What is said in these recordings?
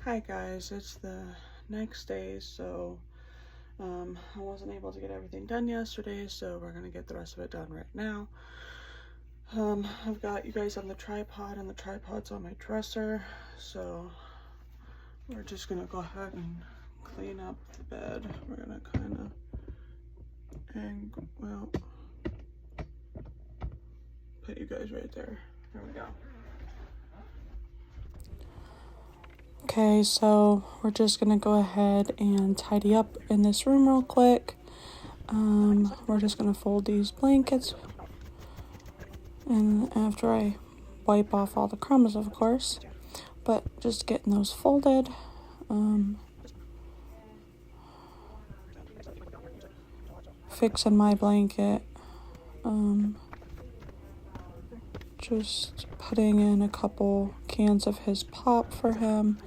Hi guys, it's the next day, so I wasn't able to get everything done yesterday, so we're gonna get the rest of it done right now. I've got you guys on the tripod, and the tripod's on my dresser, so we're just gonna go ahead and clean up the bed. We're gonna kind of, put you guys right there. There we go. Okay, so we're just gonna go ahead and tidy up in this room real quick. We're just gonna fold these blankets, and after I wipe off all the crumbs, of course, but just getting those folded. Fixing my blanket. Just putting in a couple cans of his pop for him.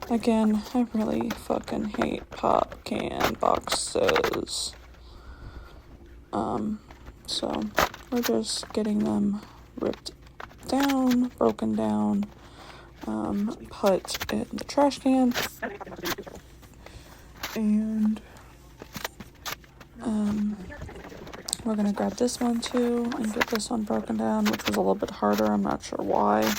Again, I really fucking hate pop can boxes. So we're just getting them ripped down, broken down, put in the trash can, and we're gonna grab this one too and get this one broken down, which was a little bit harder. I'm not sure why.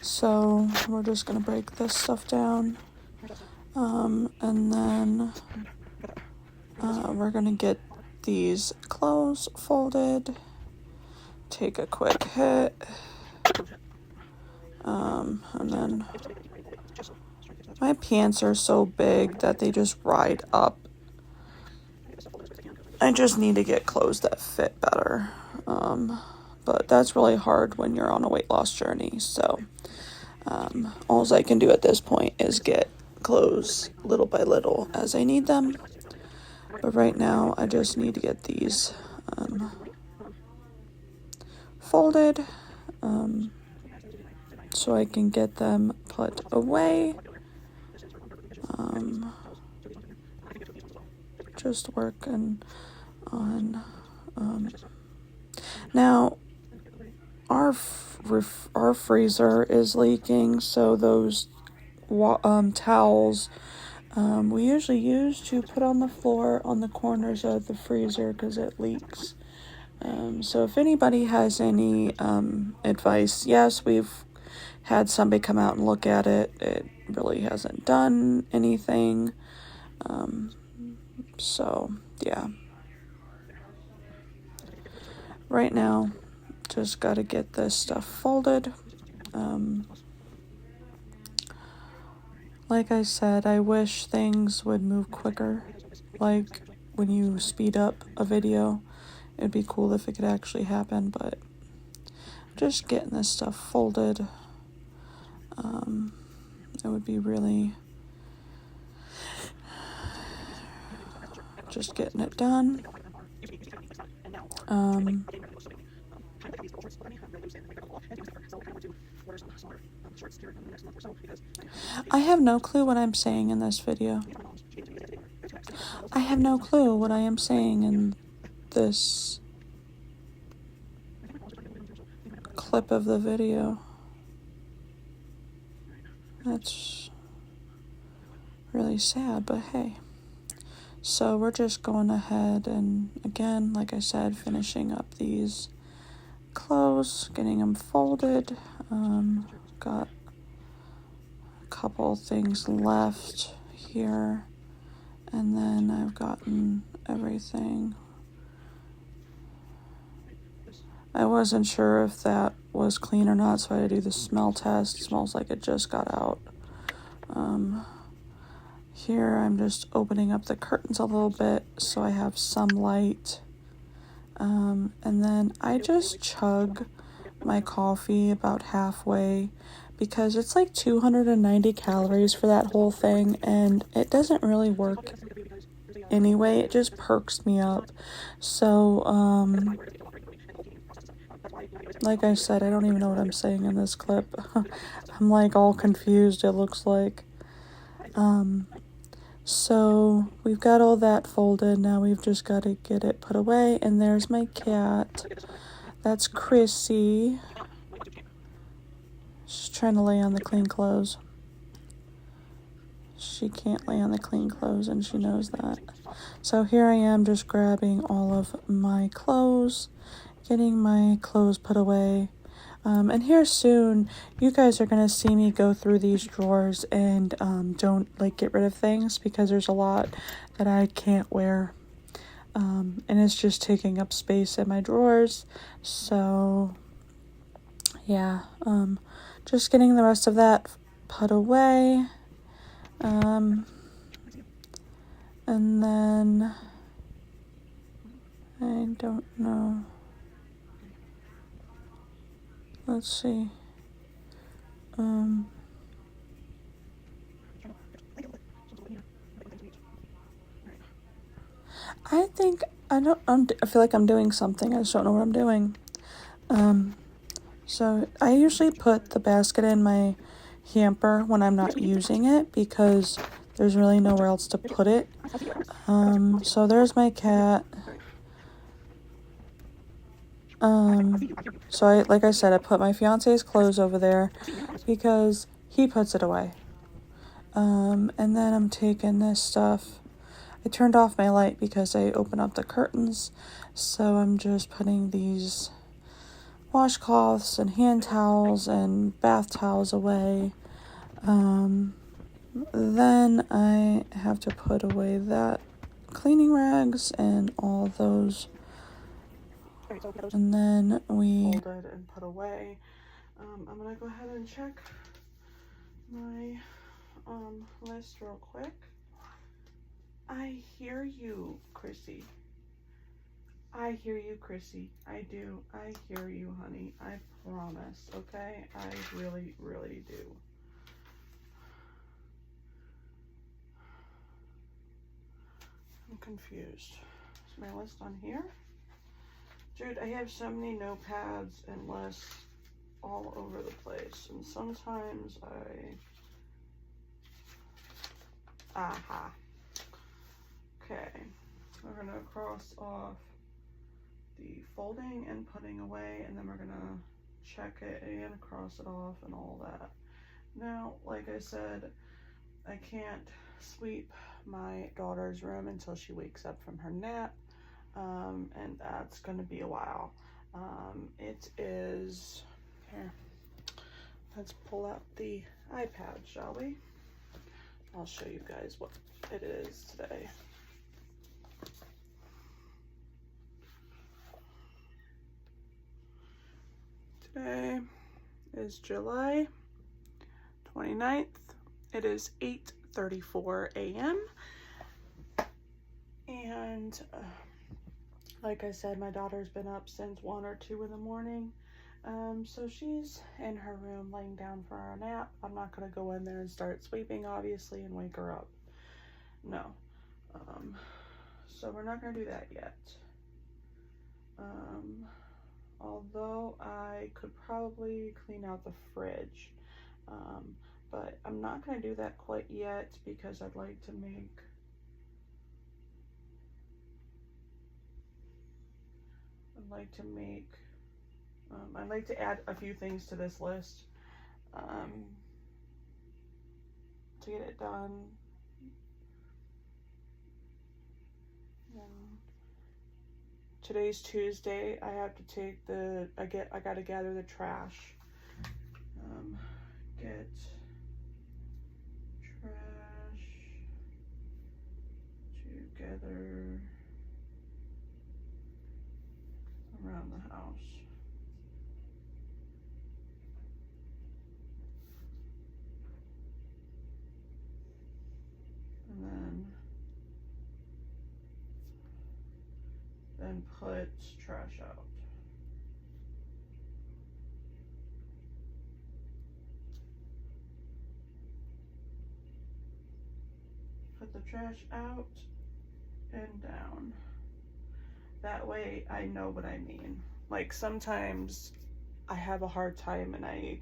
So we're just gonna break this stuff down, and then we're gonna get these clothes folded, take a quick hit, and then my pants are so big that they just ride up. I just need to get clothes that fit better, but that's really hard when you're on a weight loss journey, so all I can do at this point is get clothes little by little as I need them. But right now, I just need to get these folded so I can get them put away. Just working on. Now, our freezer is leaking, so those towels we usually use to put on the floor on the corners of the freezer because it leaks. So if anybody has any advice, yes, we've had somebody come out and look at it. It really hasn't done anything. So yeah. Right now, just got to get this stuff folded. Like I said, I wish things would move quicker. Like when you speed up a video, it'd be cool if it could actually happen, but just getting this stuff folded, it would be really just getting it done. I have no clue what I'm saying in this video. I have no clue what I am saying in this clip of the video. That's really sad, but hey. So we're just going ahead and, again, like I said, finishing up these clothes, getting them folded. Got a couple things left here, and then I've gotten everything. I wasn't sure if that was clean or not, so I had to do the smell test. It smells like it just got out. Here I'm just opening up the curtains a little bit so I have some light. And then I just chug my coffee about halfway because it's like 290 calories for that whole thing, and it doesn't really work anyway. It just perks me up. So, like I said, I don't even know what I'm saying in this clip. I'm like all confused, it looks like. So we've got all that folded. Now we've just got to get it put away. And there's my cat. That's Chrissy. She's trying to lay on the clean clothes. she can't lay on the clean clothes, and she knows that. So here I am just grabbing all of my clothes, getting my clothes put away. And here soon, you guys are going to see me go through these drawers and don't like get rid of things because there's a lot that I can't wear. And it's just taking up space in my drawers. So yeah, just getting the rest of that put away. And then I don't know. Let's see. I feel like I'm doing something. I just don't know what I'm doing. So I usually put the basket in my hamper when I'm not using it because there's really nowhere else to put it. So there's my cat. So like I said, I put my fiance's clothes over there because he puts it away. And then I'm taking this stuff. I turned off my light because I opened up the curtains. So I'm just putting these washcloths and hand towels and bath towels away. Then I have to put away that cleaning rags and all those. And then we folded and put away. I'm gonna go ahead and check my list real quick. I hear you, Chrissy. I hear you, Chrissy. I do. I hear you, honey. I promise, okay? I really, really do. I'm confused. Is my list on here? Dude, I have so many notepads and lists all over the place. And sometimes Aha. Okay. We're going to cross off the folding and putting away, and then we're going to check it and cross it off and all that. Now, like I said, I can't sweep my daughter's room until she wakes up from her nap, and that's going to be a while. It is, here, let's pull out the iPad, shall we? I'll show you guys what it is today. Today is July 29th. It is 8:34 a.m. And like I said, my daughter's been up since 1 or 2 in the morning. So she's in her room laying down for a nap. I'm not going to go in there and start sweeping, obviously, and wake her up. No. So we're not going to do that yet. Although I could probably clean out the fridge. But I'm not going to do that quite yet because I'd like to I'd like to add a few things to this list to get it done. Today's Tuesday. I have to take I gotta gather the trash. Get trash together around the house. And then put trash out. Put the trash out and down. That way I know what I mean. Like sometimes I have a hard time and I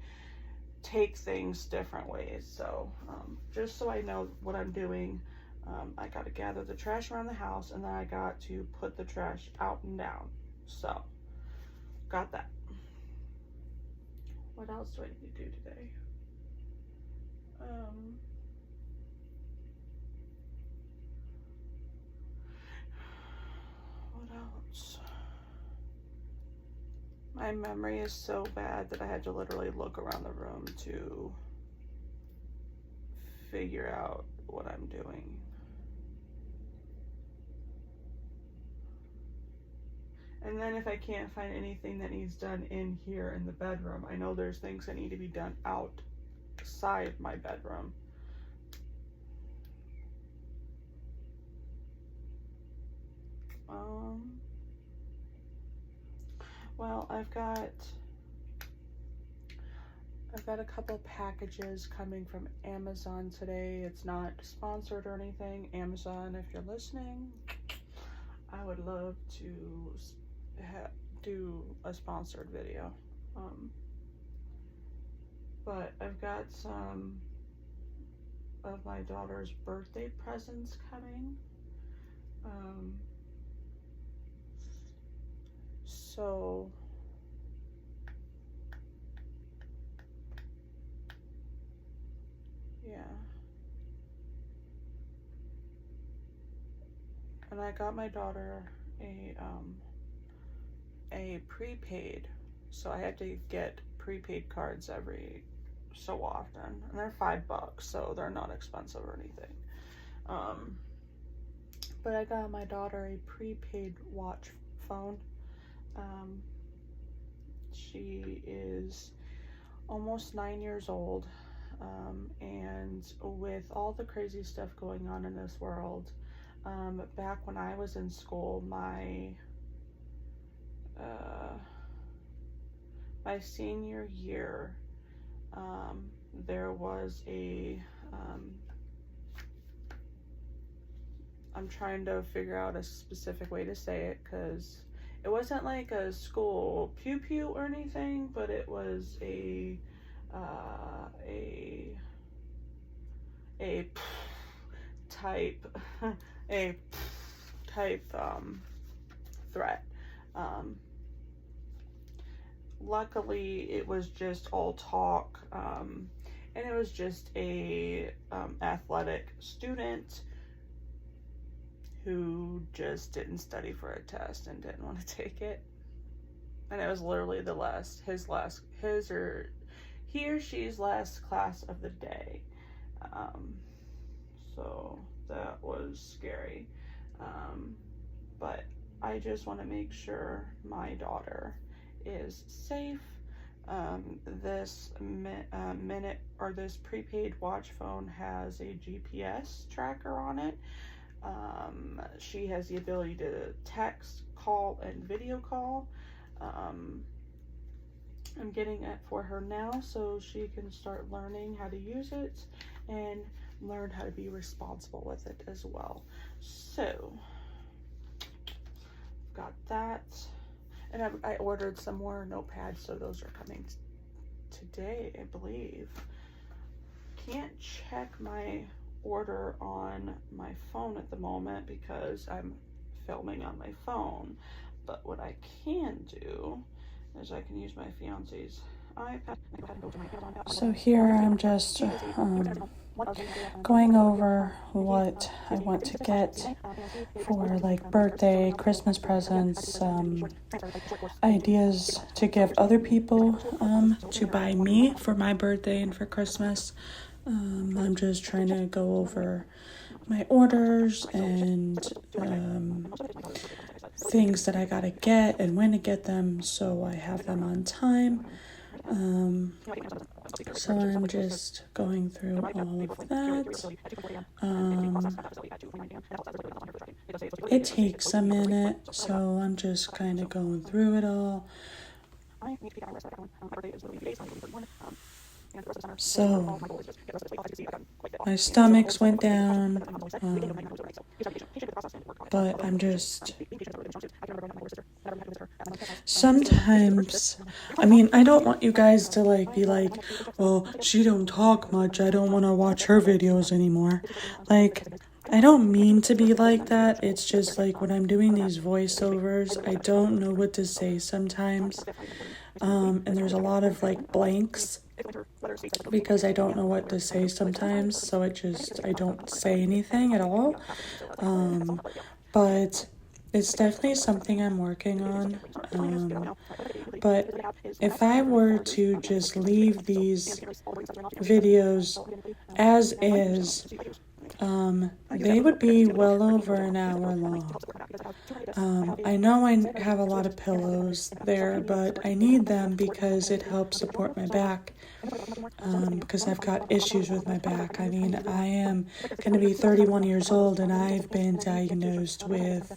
take things different ways. So just so I know what I'm doing, I got to gather the trash around the house, and then I got to put the trash out and down. So got that. What else do I need to do today? My memory is so bad that I had to literally look around the room to figure out what I'm doing. And then if I can't find anything that needs done in here in the bedroom, I know there's things that need to be done outside my bedroom. Well, I've got a couple packages coming from Amazon today. It's not sponsored or anything. Amazon, if you're listening, I would love to do a sponsored video. But I've got some of my daughter's birthday presents coming. So yeah. And I got my daughter a prepaid, so I had to get prepaid cards every so often, and they're $5, so they're not expensive or anything. But I got my daughter a prepaid watch phone. She is almost 9 years old, and with all the crazy stuff going on in this world, back when I was in school, my senior year, there was a I'm trying to figure out a specific way to say it, because it wasn't like a school pew-pew or anything, but it was a type threat. Luckily, it was just all talk, and it was just a athletic student who just didn't study for a test and didn't want to take it. And it was literally he or she's last class of the day. So that was scary. But I just want to make sure my daughter is safe. This this prepaid watch phone has a GPS tracker on it. She has the ability to text, call, and video call. I'm getting it for her now so she can start learning how to use it and learn how to be responsible with it as well. So, got that. And I ordered some more notepads, so those are coming today, I believe. Can't check my order on my phone at the moment because I'm filming on my phone, but what I can do is I can use my fiance's iPad. So here I'm just going over what I want to get for like birthday, Christmas presents, ideas to give other people to buy me for my birthday and for Christmas. I'm just trying to go over my orders and things that I gotta get and when to get them so I have them on time. So I'm just going through all of that. It takes a minute, so I'm just kind of going through it all. So my stomachs went down, but I'm just sometimes, I mean, I don't want you guys to like be like, well, she don't talk much, I don't want to watch her videos anymore. Like, I don't mean to be like that. It's just like when I'm doing these voiceovers, I don't know what to say sometimes. And there's a lot of like blanks because I don't know what to say sometimes. So I don't say anything at all. But it's definitely something I'm working on. But if I were to just leave these videos as is, they would be well over an hour long. I know I have a lot of pillows there, but I need them because it helps support my back. Because I've got issues with my back. I mean, I am going to be 31 years old and I've been diagnosed with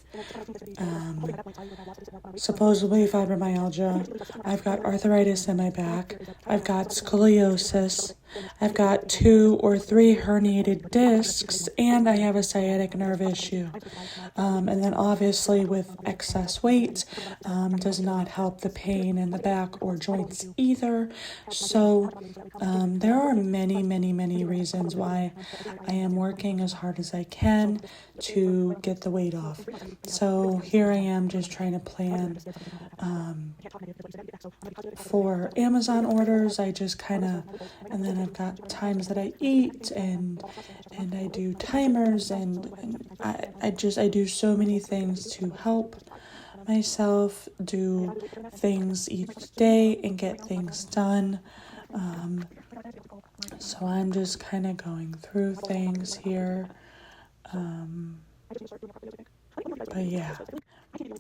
supposedly fibromyalgia. I've got arthritis in my back. I've got scoliosis. I've got 2 or 3 herniated discs, and I have a sciatic nerve issue. And then obviously with excess weight does not help the pain in the back or joints either. So there are many, many, many reasons why I am working as hard as I can to get the weight off. So here I am just trying to plan for Amazon orders. I just kind of, and then I've got times that I eat and I do timers and I do so many things to help myself do things each day and get things done. So I'm just kind of going through things here. But yeah,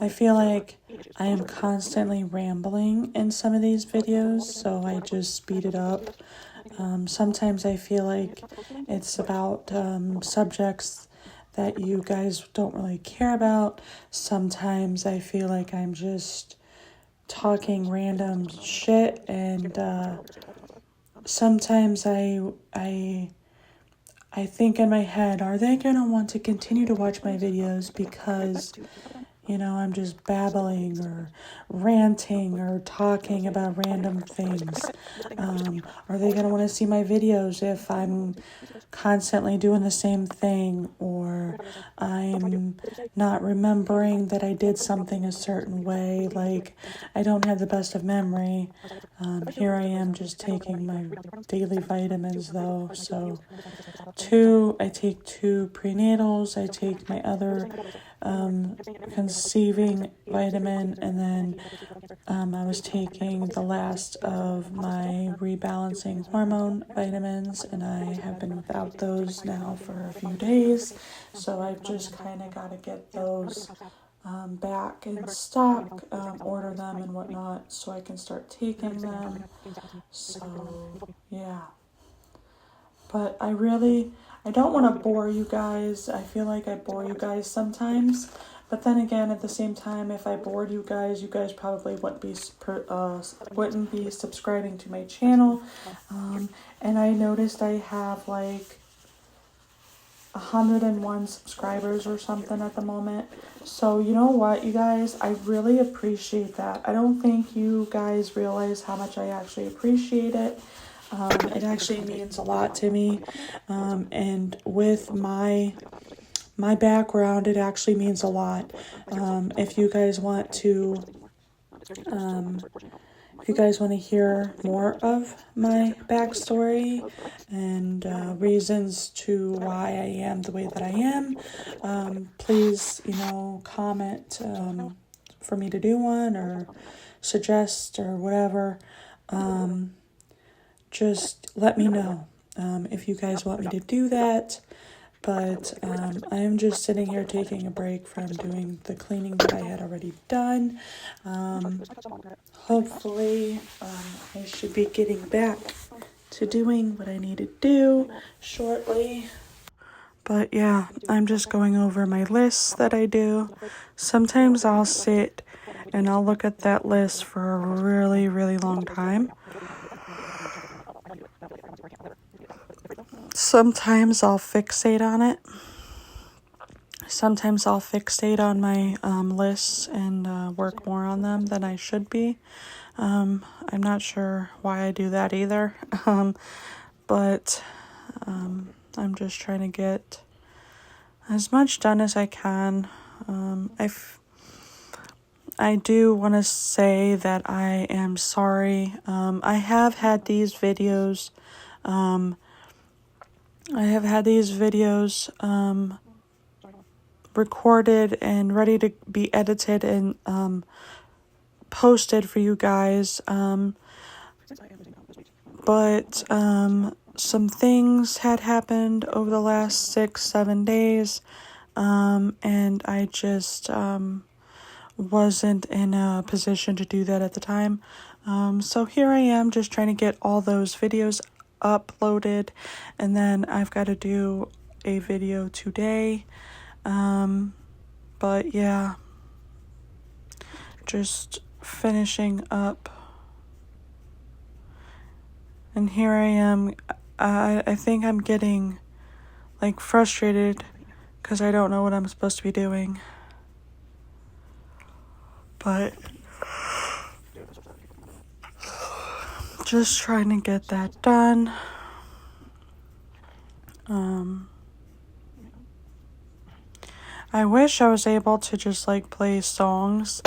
I feel like I am constantly rambling in some of these videos, so I just speed it up. Sometimes I feel like it's about subjects that you guys don't really care about. Sometimes I feel like I'm just talking random shit, and sometimes I think in my head, are they going to want to continue to watch my videos because, I'm just babbling or ranting or talking about random things? Are they going to want to see my videos if I'm constantly doing the same thing, or I'm not remembering that I did something a certain way, like I don't have the best of memory? Here I am just taking my daily vitamins though. So I take 2 prenatals, I take my other conceiving vitamin, and then I was taking the last of my rebalancing hormone vitamins, and I have been without those now for a few days, so I've just kind of got to get those back in stock, order them and whatnot so I can start taking them. So yeah, but I don't want to bore you guys. I feel like I bore you guys sometimes. But then again, at the same time, if I bored you guys probably wouldn't be subscribing to my channel. And I noticed I have like 101 subscribers or something at the moment. So you know what, you guys, I really appreciate that. I don't think you guys realize how much I actually appreciate it. It actually means a lot to me. And with my background, it actually means a lot. If you guys want to hear more of my backstory and reasons to why I am the way that I am, please, comment for me to do one, or suggest or whatever. Just let me know if you guys want me to do that. But I am just sitting here taking a break from doing the cleaning that I had already done. Hopefully, I should be getting back to doing what I need to do shortly. But yeah, I'm just going over my lists that I do. Sometimes I'll sit and I'll look at that list for a really, really long time. Sometimes I'll fixate on it. Sometimes I'll fixate on my lists and work more on them than I should be. I'm not sure why I do that either. But I'm just trying to get as much done as I can. I do want to say that I am sorry. I have had these videos recorded and ready to be edited and posted for you guys. But some things had happened over the last 6-7 days, and I just wasn't in a position to do that at the time. So here I am just trying to get all those videos uploaded, and then I've got to do a video today. But yeah, just finishing up. And here I am. I think I'm getting like frustrated because I don't know what I'm supposed to be doing. But just trying to get that done. I wish I was able to just like play songs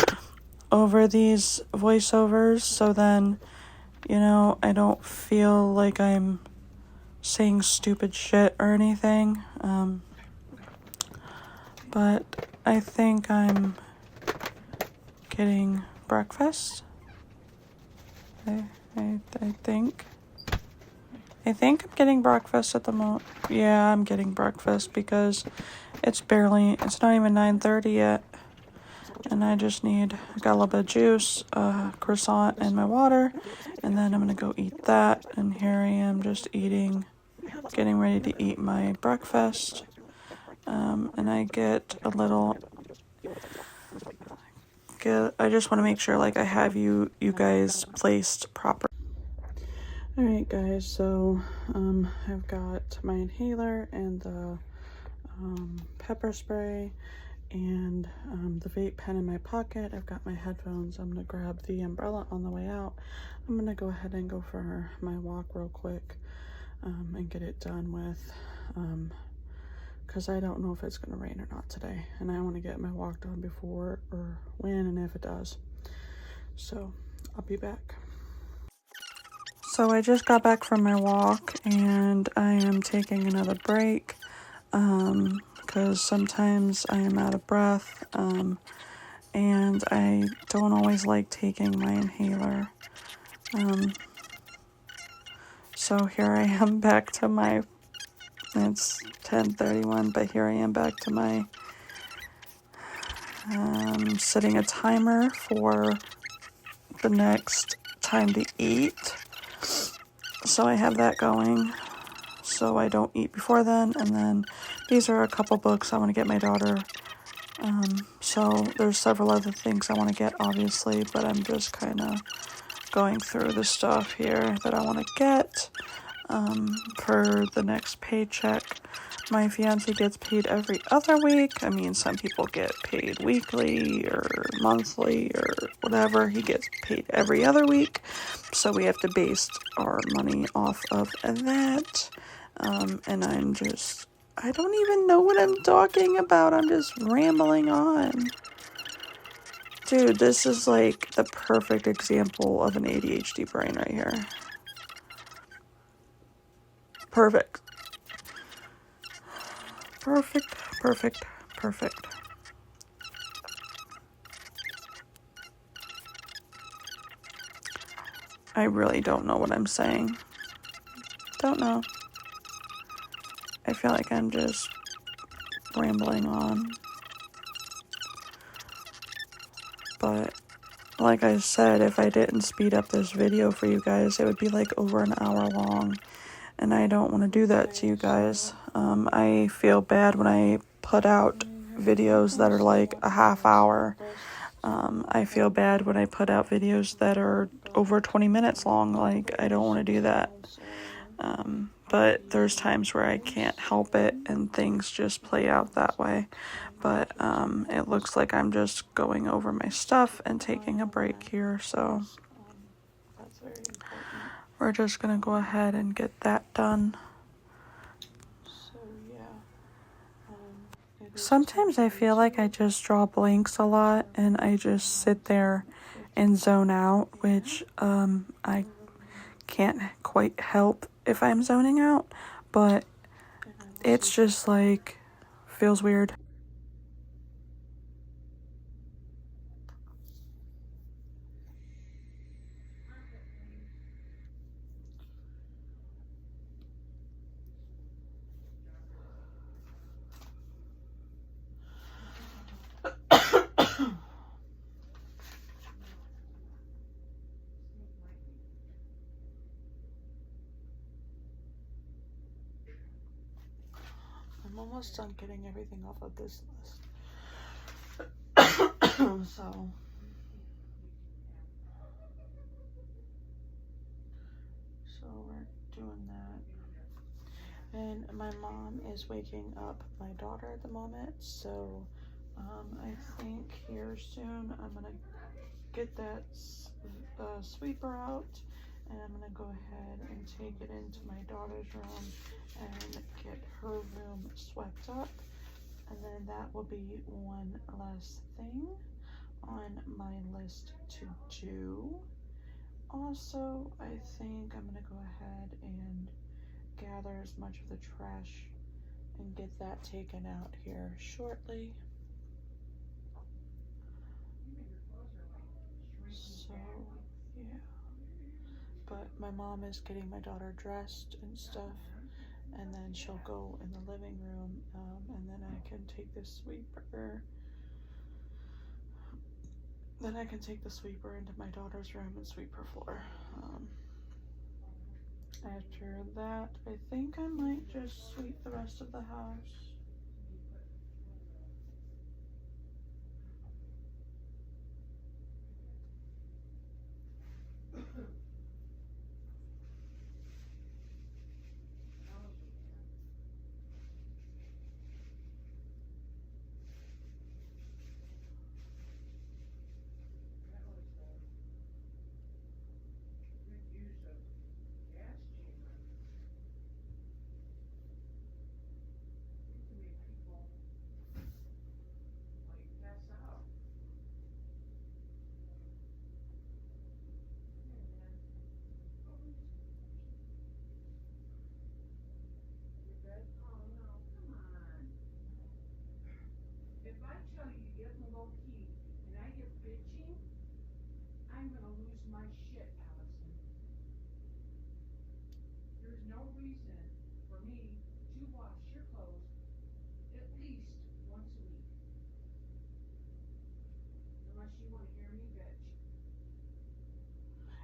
over these voiceovers, so then, you know, I don't feel like I'm saying stupid shit or anything. But I think I'm getting breakfast. I think I'm getting breakfast at the moment. Yeah, I'm getting breakfast because it's not even 9:30 yet. And I just got a little bit of juice, croissant, and my water. And then I'm going to go eat that. And here I am just getting ready to eat my breakfast. And I get a little... I just want to make sure like I have you guys placed proper. Alright guys, so I've got my inhaler and the pepper spray and the vape pen in my pocket. I've got my headphones. I'm gonna grab the umbrella on the way out. I'm gonna go ahead and go for my walk real quick and get it done with, because I don't know if it's gonna rain or not today, and I want to get my walk done before or when and if it does. So I'll be back. So I just got back from my walk and I am taking another break because sometimes I am out of breath, and I don't always like taking my inhaler. So here I am back to my, it's 10:31, but here I am back to my setting a timer for the next time to eat. So I have that going so I don't eat before then. And then these are a couple books I want to get my daughter. So there's several other things I want to get, obviously, but I'm just kind of going through the stuff here that I want to get for the next paycheck. My fiance gets paid every other week. I mean, some people get paid weekly or monthly or whatever. He gets paid every other week. So we have to base our money off of that. And I don't even know what I'm talking about. I'm just rambling on. Dude, this is like the perfect example of an ADHD brain right here. Perfect. Perfect, perfect, perfect. I really don't know what I'm saying. Don't know. I feel like I'm just rambling on. But like I said, if I didn't speed up this video for you guys, it would be like over an hour long. And I don't want to do that to you guys. I feel bad when I put out videos that are like a half hour. I feel bad when I put out videos that are over 20 minutes long. Like, I don't want to do that. But there's times where I can't help it and things just play out that way. But it looks like I'm just going over my stuff and taking a break here. So we're just going to go ahead and get that done. Sometimes I feel like I just draw blanks a lot and I just sit there and zone out, which I can't quite help if I'm zoning out, but it's just like feels weird. almost done getting everything off of this list. So we're doing that. And my mom is waking up my daughter at the moment, so I think here soon I'm gonna get that sweeper out, and I'm gonna go ahead and take it into my daughter's room and get her room swept up, and then that will be one less thing on my list to do. Also, I think I'm gonna go ahead and gather as much of the trash and get that taken out here shortly. So yeah, but my mom is getting my daughter dressed and stuff, and then she'll go in the living room, and then I can take the sweeper. Then I can take the sweeper into my daughter's room and sweep her floor. After that, I think I might just sweep the rest of the house.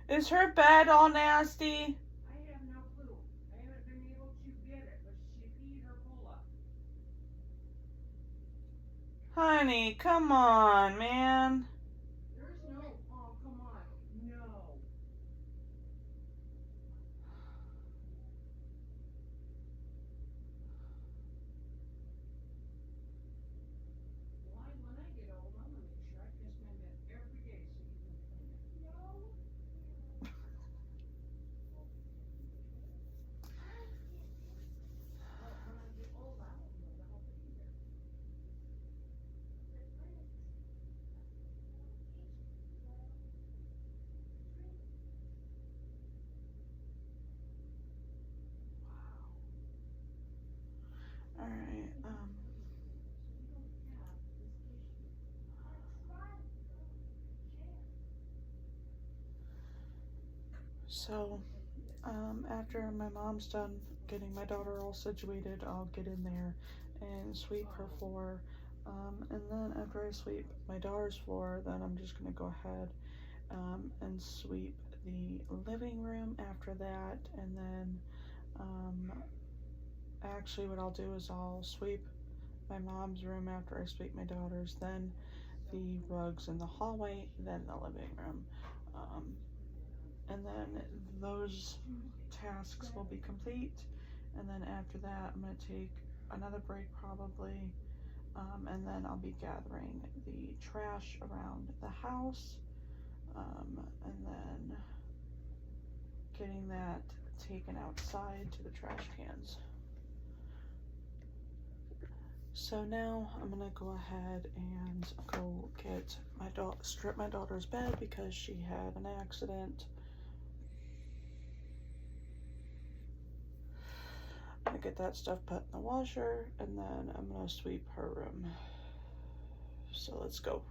Is her bed all nasty? I have no clue. I haven't been able to get it, but she peed her full up. Honey, come on, man. There's no, oh, come on. No. When I get old, I'm gonna make sure I kiss my bed every day so you can clean it. No. All right. So, after my mom's done getting my daughter all situated, I'll get in there and sweep her floor. And then after I sweep my daughter's floor, then I'm just gonna go ahead and sweep the living room after that. And then actually what I'll do is I'll sweep my mom's room after I sweep my daughter's, then the rugs in the hallway, then the living room. And then those tasks will be complete. And then after that, I'm gonna take another break probably. And then I'll be gathering the trash around the house. And then getting that taken outside to the trash cans. So now I'm gonna go ahead and go get strip my daughter's bed because she had an accident. I'm gonna get that stuff put in the washer, and then I'm gonna sweep her room. So let's go.